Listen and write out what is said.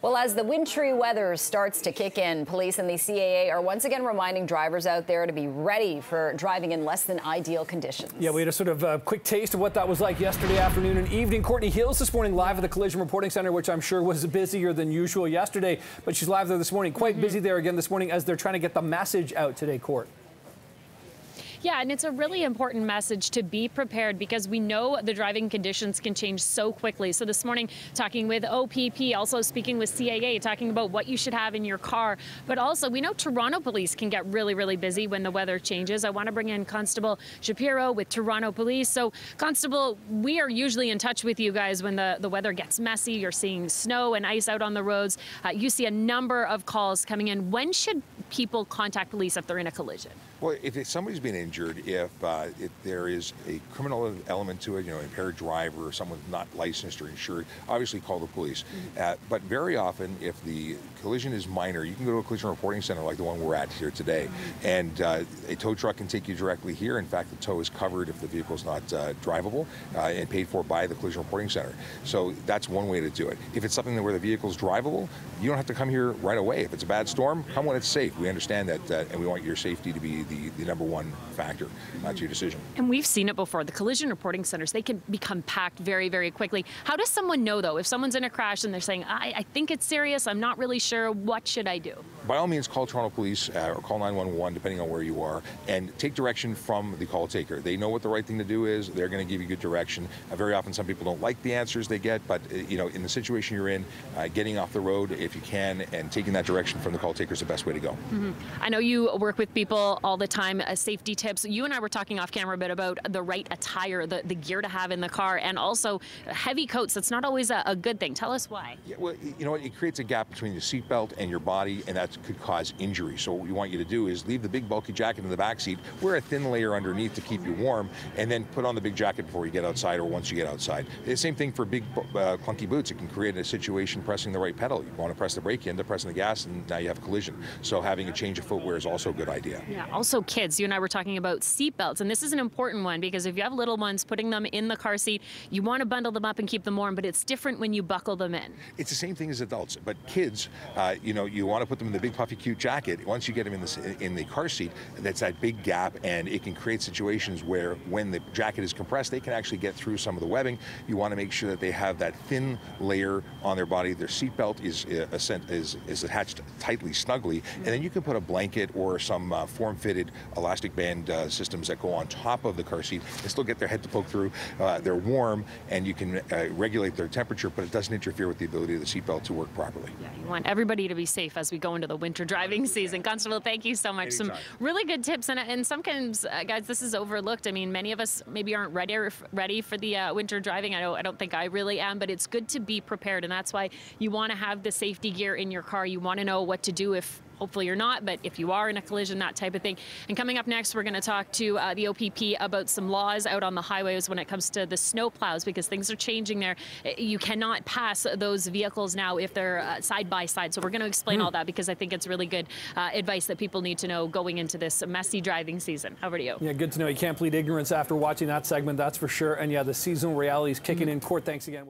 Well, as the wintry weather starts to kick in, police and the CAA are once again reminding drivers out there to be ready for driving in less than ideal conditions. Yeah, we had a sort of a quick taste of what that was like yesterday afternoon and evening. Courtney Hill's this morning live at the Collision Reporting Center, which I'm sure was busier than usual yesterday, but she's live there this morning. Quite busy there again this morning as they're trying to get the message out today, Court. Yeah, and it's a really important message to be prepared because we know the driving conditions can change so quickly. So this morning, talking with OPP, also speaking with CAA, talking about what you should have in your car. But also, we know Toronto police can get really, really busy when the weather changes. I want to bring in Constable Shapiro with Toronto Police. So, Constable, we are usually in touch with you guys when the weather gets messy. You're seeing snow and ice out on the roads. You see a number of calls coming in. When should people contact police if they're in a collision? Well, if somebody's been injured, if there is a criminal element to it, impaired driver or someone not licensed or insured, obviously call the police. But very often, if the collision is minor, you can go to a collision reporting center like the one we're at here today, and a tow truck can take you directly here. In fact, the tow is covered if the vehicle's not drivable and paid for by the collision reporting center. So that's one way to do it. If it's something where the vehicle's drivable, you don't have to come here right away. If it's a bad storm, come when it's safe. We understand that, and we want your safety to be the number one factor to your decision. And we've seen it before. The collision reporting centers, they can become packed very, very quickly. How does someone know, though, if someone's in a crash and they're saying, I think it's serious, I'm not really sure, what should I do? By all means, call Toronto Police or call 911, depending on where you are, and take direction from the call taker. They know what the right thing to do is. They're going to give you good direction. Very often, some people don't like the answers they get, but in the situation you're in, getting off the road if you can and taking that direction from the call taker is the best way to go. I know you work with people all the time, safety tips. You and I were talking off camera a bit about the right attire, the gear to have in the car, and also heavy coats. That's not always a good thing. Tell us why. Yeah, well, it creates a gap between your seatbelt and your body, and that could cause injury. So what we want you to do is leave the big bulky jacket in the back seat, wear a thin layer underneath to keep you warm, and then put on the big jacket before you get outside or once you get outside. The same thing for big clunky boots. It can create a situation pressing the right pedal. You want to press the brake, you end up pressing the gas, and now you have a collision. So having a change of footwear is also a good idea. Yeah, also kids. You and I were talking about seat belts, and this is an important one because if you have little ones, putting them in the car seat, you want to bundle them up and keep them warm, but it's different when you buckle them in. It's the same thing as adults, but kids, you want to put them in the big puffy cute jacket. Once you get them in the car seat, that's that big gap, and it can create situations where when the jacket is compressed, they can actually get through some of the webbing. You want to make sure that they have that thin layer on their body. Their seatbelt is attached tightly, snugly, and then you can put a blanket or some form-fitted elastic band systems that go on top of the car seat and still get their head to poke through. They're warm, and you can regulate their temperature, but it doesn't interfere with the ability of the seatbelt to work properly. Yeah, you want everybody to be safe as we go into the winter driving season. Constable, thank you so much. Anytime. Some really good tips, and sometimes, guys, this is overlooked. I mean, many of us maybe aren't ready for the winter driving. I don't think I really am, but it's good to be prepared, and that's why you want to have the safety gear in your car. You want to know what to do if hopefully you're not, but if you are in a collision, that type of thing. And coming up next, we're going to talk to the OPP about some laws out on the highways when it comes to the snow plows, because things are changing there. You cannot pass those vehicles now if they're side by side. So we're going to explain all that because I think it's really good advice that people need to know going into this messy driving season. Over to you. Yeah, good to know. You can't plead ignorance after watching that segment, that's for sure. And yeah, the seasonal realities kicking in. Court, thanks again.